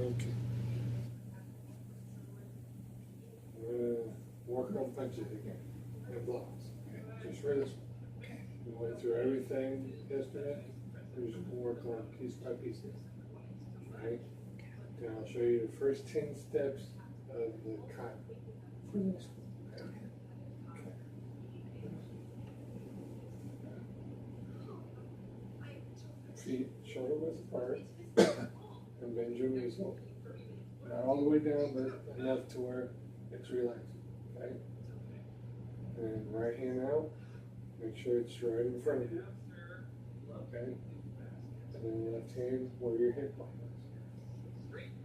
Okay. We're gonna work on punches again and blocks. Okay. Just for this one. Okay. We went through everything yesterday. We're just gonna work on piece by piece. Right? Then I'll show you the first 10 steps of the Kata for this one. Okay. Feet shoulder width apart, and bend your knees over. Not all the way down, but enough to where it's relaxed. Okay? And right hand out, make sure it's right in front of you. Okay? And then left hand where your hip line is.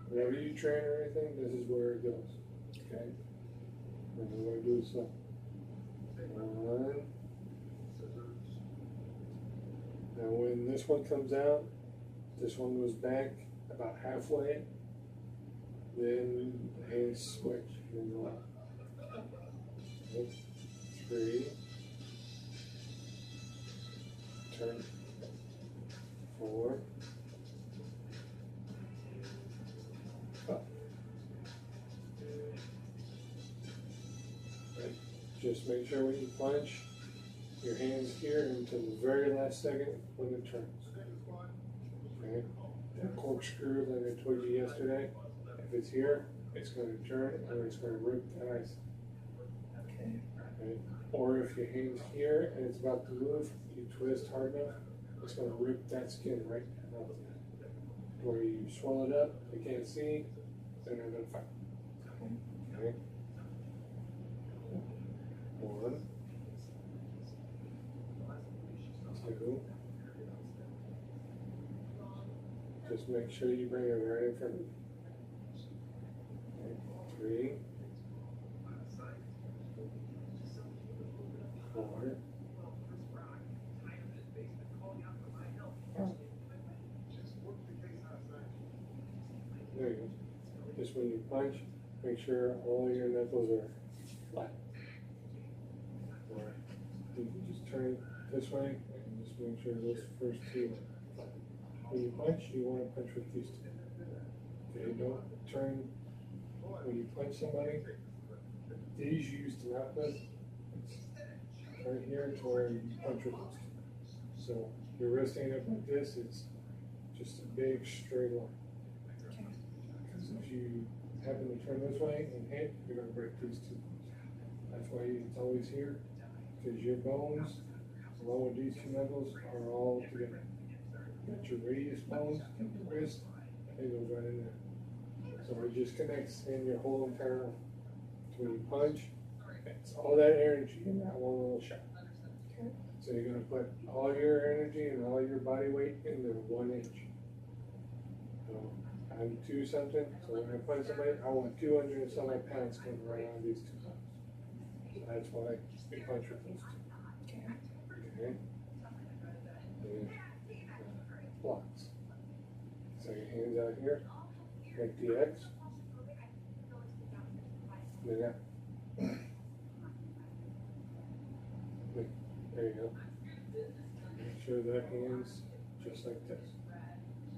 Whenever you train or anything, this is where it goes. Okay? And we're going to do it slow. 1. Now when this one comes out, this one goes back about halfway, then hands switch and go up. 3, turn, 4, up. Right. Just make sure when you punch, your hands here until the very last second when it turns. Okay? That corkscrew that I told you yesterday, if it's here, it's going to turn and it's going to rip that ice. Okay. Okay? Or if your hand's here and it's about to move, you twist hard enough, it's going to rip that skin right out there. Where you swell it up, they can't see, then they're going to fight. Okay? 1. 2. Just make sure you bring it right in front of you. 3. 4. There you go. Just when you punch, make sure all your knuckles are flat. Or you can just turn it this way and just make sure those first 2 are flat. When you punch, you want to punch with these 2. Okay, don't turn when you punch somebody. These you used to not with. Right here to where you punch with these 2. So your wrist ain't up like this, it's just a big straight line. Because if you happen to turn this way and hit, you're going to break these 2 bones. That's why it's always here, because your bones, along with these 2 knuckles, are all together. You got your radius bones in your wrist, it goes right in there. So it just connects in your whole entire arm. So when you punch, it's all that energy in that one little shot. Okay. So you're going to put all your energy and all your body weight into 1 inch. So I'm 2 something, so when I punch somebody, I want 200 and some pounds coming right on these 2 pounds. So that's why we punch with those 2. Okay. Okay. And blocks. So your hands out here, make the X. Then that. There you go. Make sure that hand's just like this.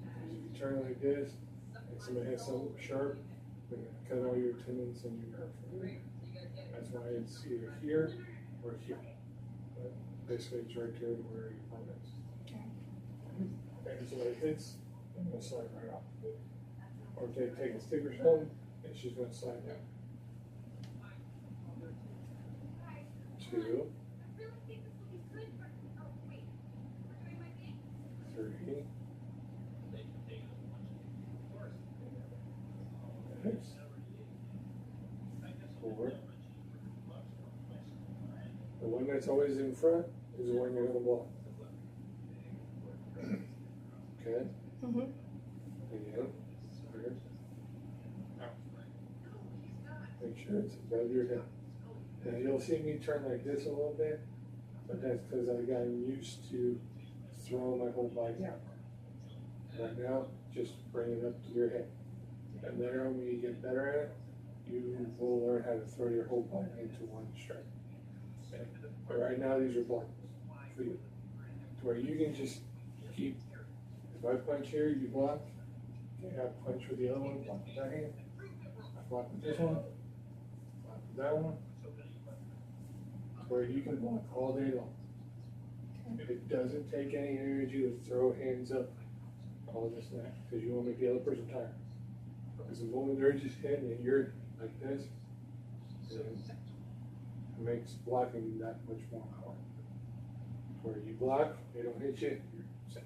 Because if you turn like this, and somebody has something sharp, they're going to cut all your tendons and your nerve. That's why it's either here or here. But basically, it's right there where your palm is. Okay. And so it hits, it's going to slide right off. Or if they take a stick or something, it's just going to slide down. 2, 3, 4. The one that's always in front is the one you're going to block. Okay? Mm-hmm. Again. Here. Out. Make sure it's above your head. Now you'll see me turn like this a little bit, but that's because I've gotten used to throwing my whole body out. Right now, just bring it up to your head. And later on, when you get better at it, you will learn how to throw your whole body into one strike. Okay? But right now, these are blocks for you. To where you can just keep, if I punch here, you block, Okay, I punch with the other one, block with that hand. I block with this one, block with that one. Where you can block all day long. It doesn't take any energy to throw hands up, all this and that, because you won't make the other person tired. Because the moment they're just hitting and you're like this, it makes blocking that much more hard. Where you block, they don't hit you, you're safe.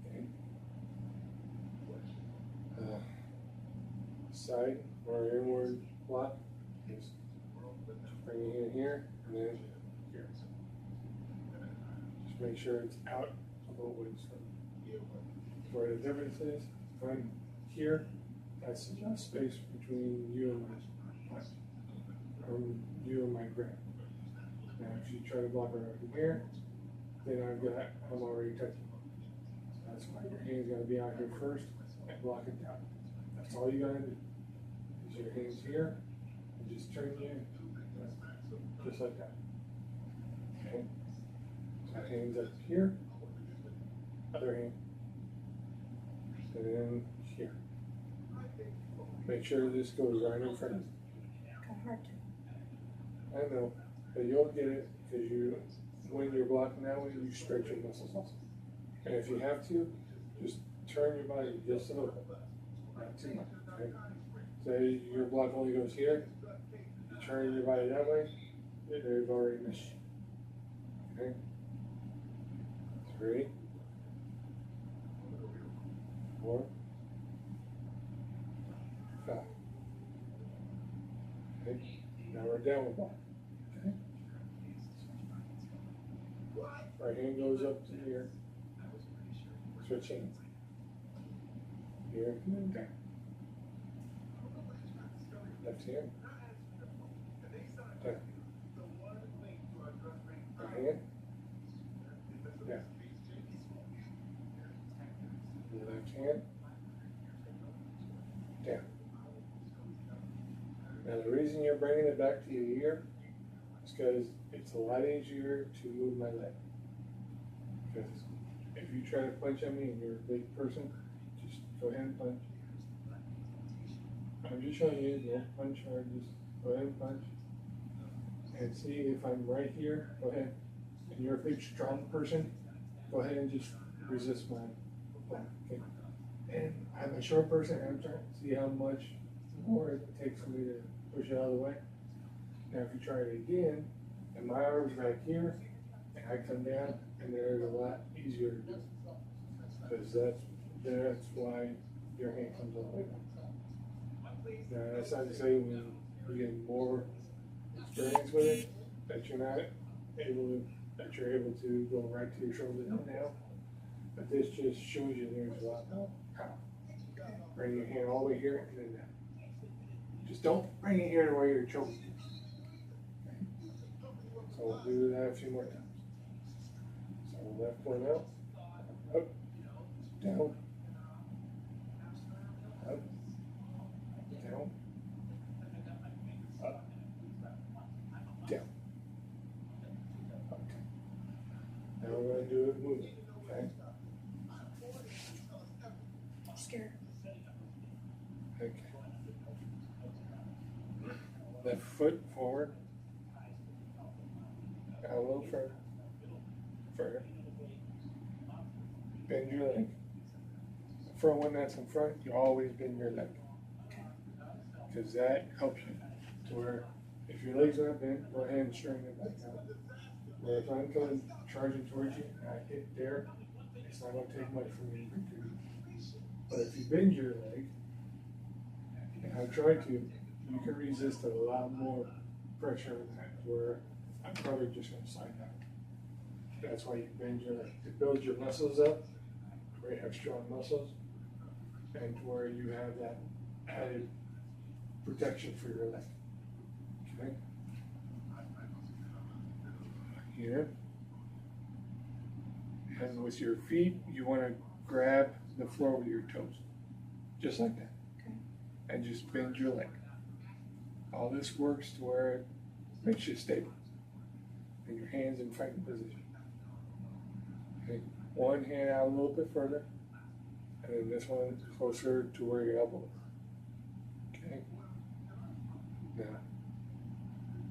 Okay. Side or inward block is bring it in here and then here. Just make sure it's out of the way. Where the difference is, if I'm here, that's enough space between you and my grip. Now if you try to block it over here, then I'm already touching. That's why your hand's gotta be out here first and block it down. That's all you gotta do. Is your hands here and just turn you in. Just like that. Okay. So hands up here, other hand. And then here. Make sure this goes right in front of you. I know, but you'll get it because when you're blocking that way, you stretch your muscles also. And if you have to, just turn your body just a little bit. Not too much. Okay? Say your block only goes here, you turn your body that way, they've already missed you. Okay? 3, 4, 5. Okay? Now we're downward block. Okay? Right hand goes up to here. Switch hands. Here and then down. Left hand. Down. Right hand. Down. Left hand. Down. Now the reason you're bringing it back to your ear is because it's a lot easier to move my leg. Because if you try to punch at me and you're a big person, just go ahead and punch. I'm just showing you, don't punch hard, just go ahead and punch. And see if I'm right here, go ahead. And you're a big strong person, go ahead and just resist my block. Okay. And I'm a short person, I'm trying to see how much more it takes for me to push it out of the way. Now if you try it again, and my arm's back here, and I come down, and there's a lot easier to do. Because that's why your hand comes all the way down. Now that's not to say when you get more experience with it, that you're able to go right to your shoulder now. But this just shows you there's a lot more power. Bring your hand all the way here and then down. Just don't bring it here while you're choking. So we'll do that a few more times. So left one out, up, down, up, down, up, down. Okay. Now we're going to do it moving, okay? I'm scared. Okay. Left foot forward. Out a little further. Further. Bend your leg. The front one that's in front, you always bend your leg. Because that helps you. To where if your leg's not bent, go ahead and straighten it back out. Where if I'm coming charging towards you and I hit there, it's not going to take much for me to break your knee. But if you bend your leg, and I try to, you can resist a lot more pressure than that, where I'm probably just going to slide down. That's why you bend your leg, to build your muscles up, where you have strong muscles, and where you have that added protection for your leg. Okay? Here. And with your feet, you want to grab the floor with your toes, just like that. Okay. And just bend your leg. All this works to where it makes you stable. And your hands in fighting position. Okay. One hand out a little bit further. and then this one closer to where your elbow is. Okay? Now,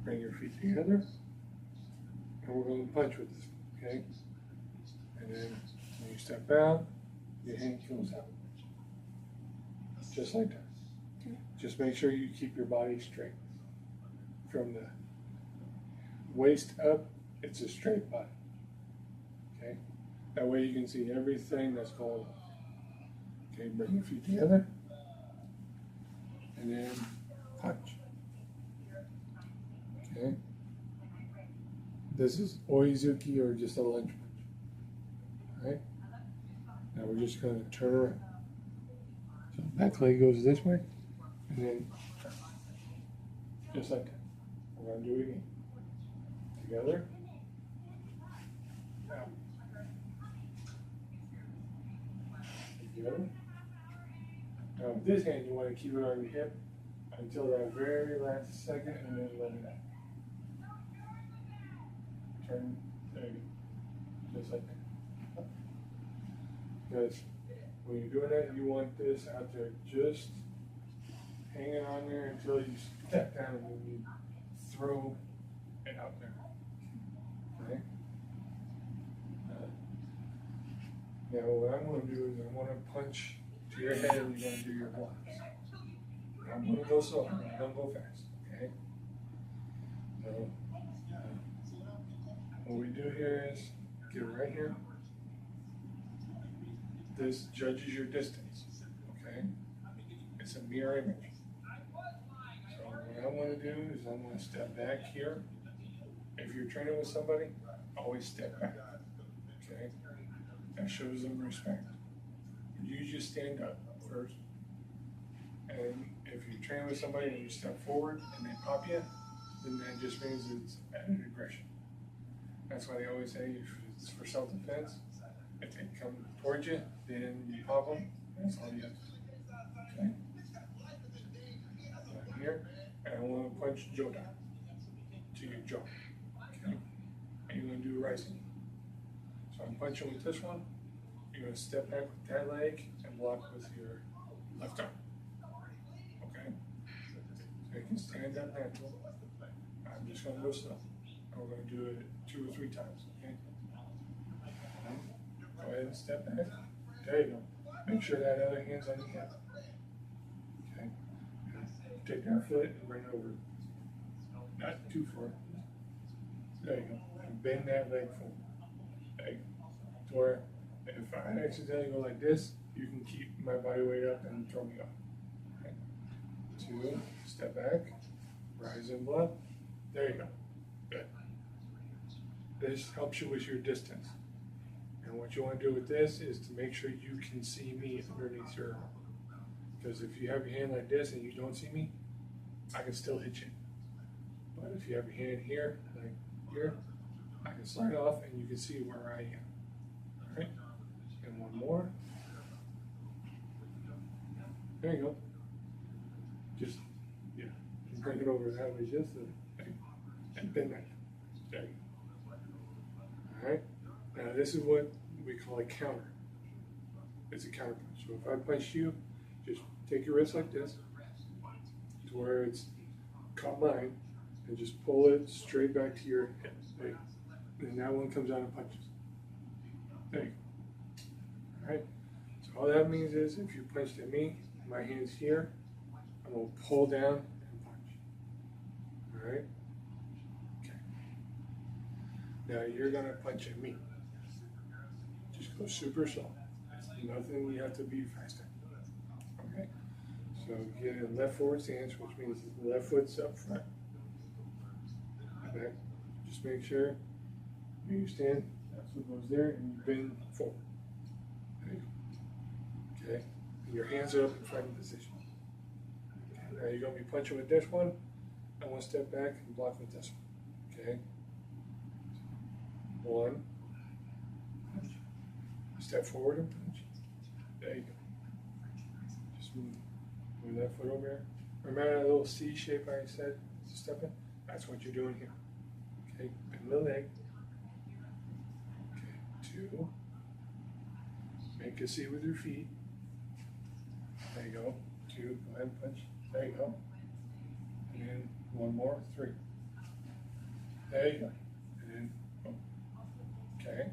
bring your feet together, and we're going to punch with this, okay? And then when you step out, your hand goes out. Just like that. Okay. Just make sure you keep your body straight. From the waist up, it's a straight body. Okay? That way you can see everything that's going on. Okay, bring your feet together. And then punch. Okay? This is oizuki or just a lunge punch. Alright? Now we're just going to turn around. So back leg goes this way, and then turn. Just like that. We're going to do it again. Together. Out. Together. Now with this hand, you want to keep it on your hip until that very last second, and then let it out. Turn. There you go. Just like that. Because when you're doing that, you want this out there just hanging on there until you step down and then you throw it out there. Okay? Now what I'm going to do is I'm going to punch to your head and you're going to do your blocks. I'm going to go slow. I'm not going to go fast. Okay? So, what we do here is get right here. This judges your distance, okay? It's a mirror image. So what I'm going to do is I'm going to step back here. If you're training with somebody, always step back, okay? That shows them respect. You just stand up first. And if you're training with somebody and you step forward and they pop you, then that just means it's added aggression. That's why they always say if it's for self-defense, if they come towards you, then you pop them. That's all you have to do. Okay? Right here, and I want to punch Joda to your jaw. Okay? And you're going to do rising. So I'm punching with this one. You're going to step back with that leg and block with your left arm. Okay? So you can stand up natural. I'm just going to go slow. And we're going to do it 2 or 3 times. Okay? Go ahead and step back. There you go. Make sure that other hand's on your hip. Okay. Take that foot and bring it over. Not too far. There you go. And bend that leg forward. There you go. To where if I accidentally go like this, you can keep my body weight up and throw me off. Okay. 2, step back, rise and block. There you go. Good. This helps you with your distance. And what you want to do with this is to make sure you can see me underneath your arm. Because if you have your hand like this and you don't see me, I can still hit you. But if you have your hand here, like here, I can slide off and you can see where I am. Alright? And one more. There you go. Just, yeah, just bring it over that way just so, and bend that. There you go. Alright? Now this is what we call a counter. It's a counter punch. So if I punch you, just take your wrist like this to where it's caught mine and just pull it straight back to your hip. There you go. And that one comes out and punches. There you go. Alright? So all that means is if you punched at me, my hand's here, I'm going to pull down and punch. Alright? Okay. Now you're going to punch at me. Just go super slow. Nothing you have to be fast at. Okay? So get in left forward stance, which means the left foot's up front. Back. Just make sure you stand, that's what goes there, and you bend forward. There you go. Okay? And your hands are up in front position. Okay. Now you're going to be punching with this one. I want to step back and block with this one. Okay? 1. Step forward and punch. There you go. Just move that foot over here. Remember that little C shape I said to step in? That's what you're doing here. Okay, bend the leg. Okay, 2. Make a C with your feet. go. 2, go ahead and punch. There you go. And then one more, 3. There you go. And then, oh. Okay.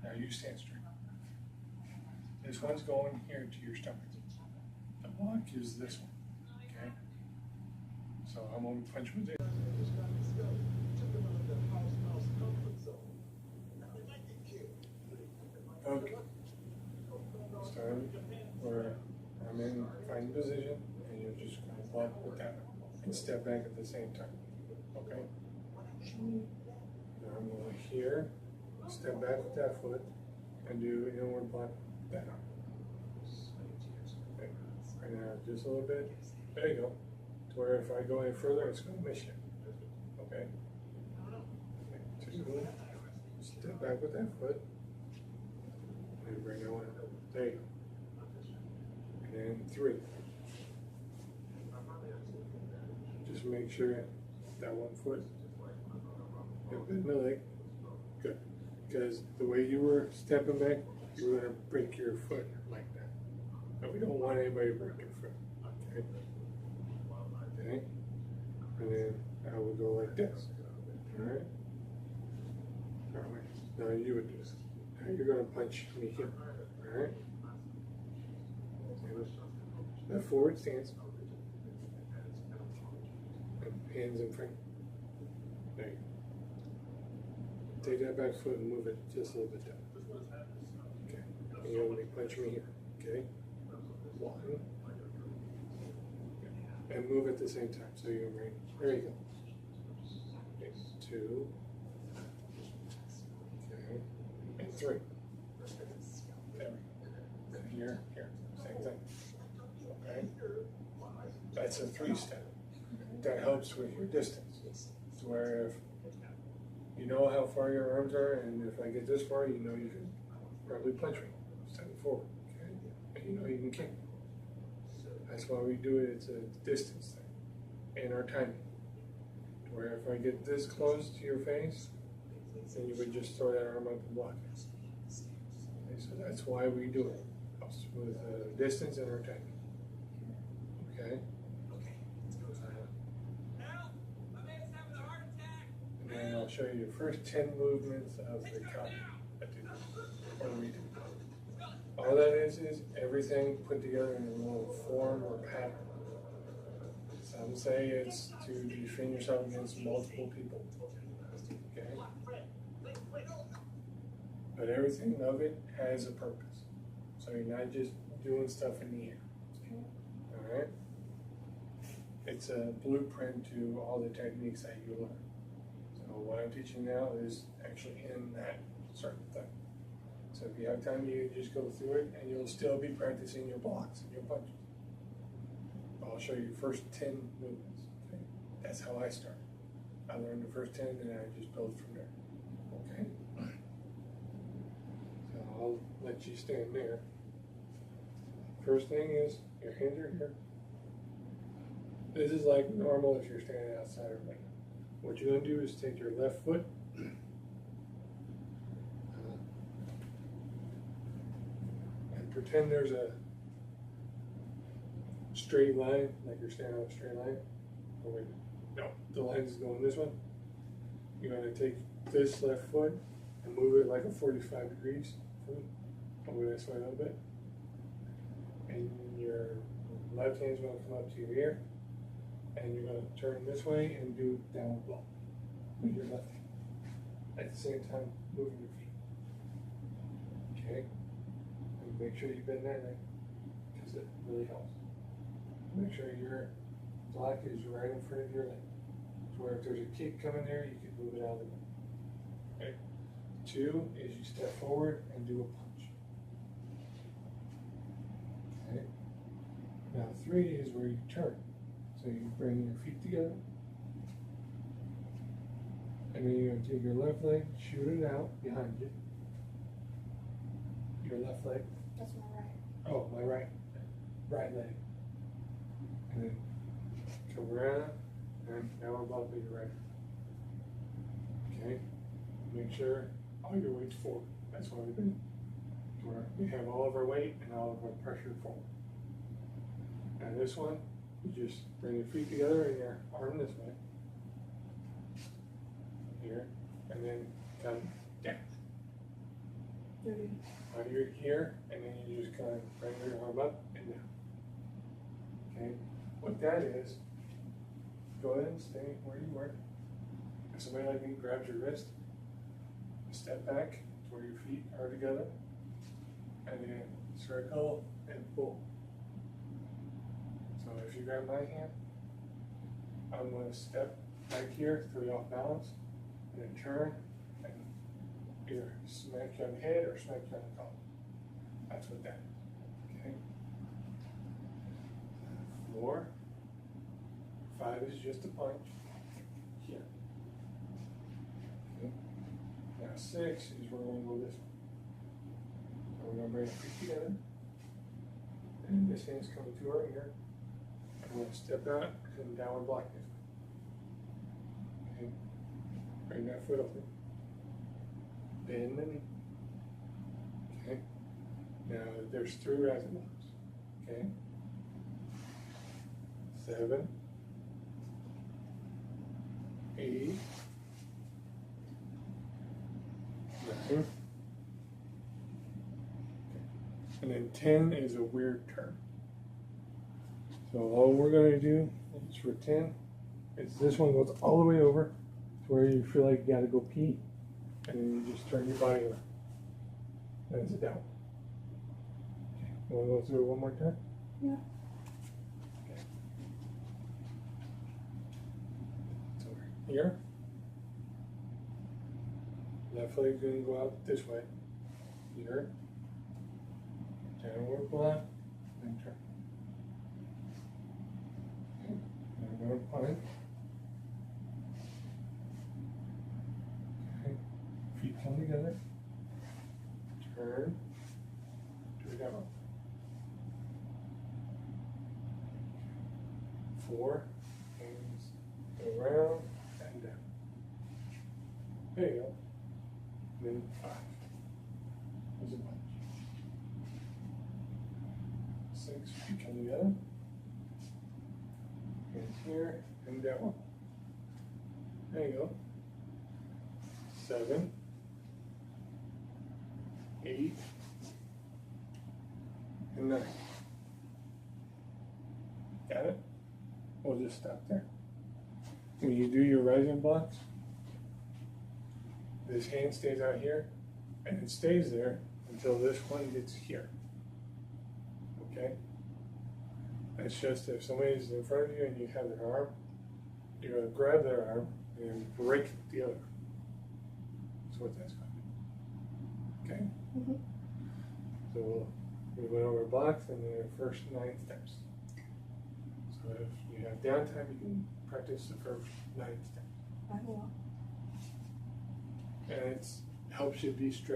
Now you stand straight. This one's going here to your stomach. The block is this one. Okay. So I'm going to punch with it. Okay. Start where I'm in fine position, and you're just going to block with that and step back at the same time. Okay? Now I'm going here, step back with that foot, and do inward block with that arm. Okay. Right now, just a little bit. There you go. To where if I go any further, it's going to miss you. Okay? Okay. 2, step back with that foot. And bring that one up. There you go. And then 3. Just make sure that one foot and bend the leg. Good. Because the way you were stepping back, you were going to break your foot like that. But we don't want anybody to break their foot. Okay? Okay? And then I would go like this. Alright? Alright. Now you would do this. Now you're going to punch me here. Alright? That forward stance. And hands in front. There you go. Take that back foot and move it just a little bit down. Okay. And you're going to punch me here. Okay? 1. And move at the same time. So you're right. There you go. Okay. 2. Okay. And 3. There. And here. Same thing. Okay. That's a 3-step. That helps with your distance. To where if you know how far your arms are, and if I get this far, you know you can probably punch me, step forward, okay? And you know you can kick. That's why we do it. It's a distance thing, and our timing. To where if I get this close to your face, then you would just throw that arm up and block it. Okay, so that's why we do it. Helps with distance and our timing. Okay. And then I'll show you the first 10 movements of the Kata. What do we do? All that is everything put together in a little form or pattern. Some say it's to defend yourself against multiple people. Okay? But everything of it has a purpose. So you're not just doing stuff in the air. Alright? It's a blueprint to all the techniques that you learn. So what I'm teaching now is actually in that certain thing. So if you have time, you can just go through it, and you'll still be practicing your blocks and your punches. I'll show you the first 10 movements. Okay? That's how I start. I learned the first 10, and then I just build from there. Okay? So I'll let you stand there. First thing is, your hands are here. This is like normal if you're standing outside or like. What you're going to do is take your left foot and pretend there's a straight line, like you're standing on a straight line. Oh wait, no, the line is going this way. You're going to take this left foot and move it like a 45 degrees. Over this way a little bit. And your left hand's going to come up to your ear. And you're going to turn this way and do downward block with your left hand. At the same time, moving your feet. Okay? And make sure you bend that leg, because it really helps. Make sure your block is right in front of your leg. So where if there's a kick coming there, you can move it out of the way. Okay? 2 is you step forward and do a punch. Okay? Now 3 is where you turn. So you bring your feet together, and then you're going to take your left leg, shoot it out behind you. Your left leg. That's my right. Oh, my right leg. And then come around, and now we're about to your right. Okay? Make sure all your weight's forward. That's why we have all of our weight and all of our pressure forward. And this one, you just bring your feet together and your arm this way. Here, and then come down. Ready. While you're here, and then you just kind of bring your arm up and down. Okay? What that is, go ahead and stay where you were. If somebody like me grabs your wrist, step back to where your feet are together, and then circle and pull. So if you grab my hand, I'm going to step back here, throw you off balance, and then turn and either smack you on the head or smack you on the collar. That's what that is. Okay? 4, 5 is just a punch. Here. Okay. Now 6 is we're going to go this way. So we're going to bring our feet together. And this hand's coming to our ear. I'm going to step out and downward block this way. Okay. Bring that foot open. Bend the knee. Okay. Now there's 3 rising blocks. Okay. 7, 8, 9, and then 10 is a weird turn. So all we're going to do is for 10 is this one goes all the way over to where you feel like you got to go pee, and then you just turn your body around. And it's down. Okay. You want to go through it one more time? Yeah. Okay. So we're here. Left leg's going to go out this way. Here. Downward block. And turn. Okay. Now I'm going to punch. Okay. Feet come together. Turn. Do it down. 4. Hands around and down. There you go. And then 5. There's a punch. 6. Feet come together. And here and down. There you go. 7, 8, and 9. Got it? We'll just stop there. When you do your rising blocks, this hand stays out here, and it stays there until this one gets here. Okay? That's just if somebody's in front of you and you have their arm, you're going to grab their arm and break the other. That's what that's going to do. Okay? Mm-hmm. So we went over blocks and then the first 9 steps. So if you have downtime, you can practice the first 9 steps. I will. And it helps you be stress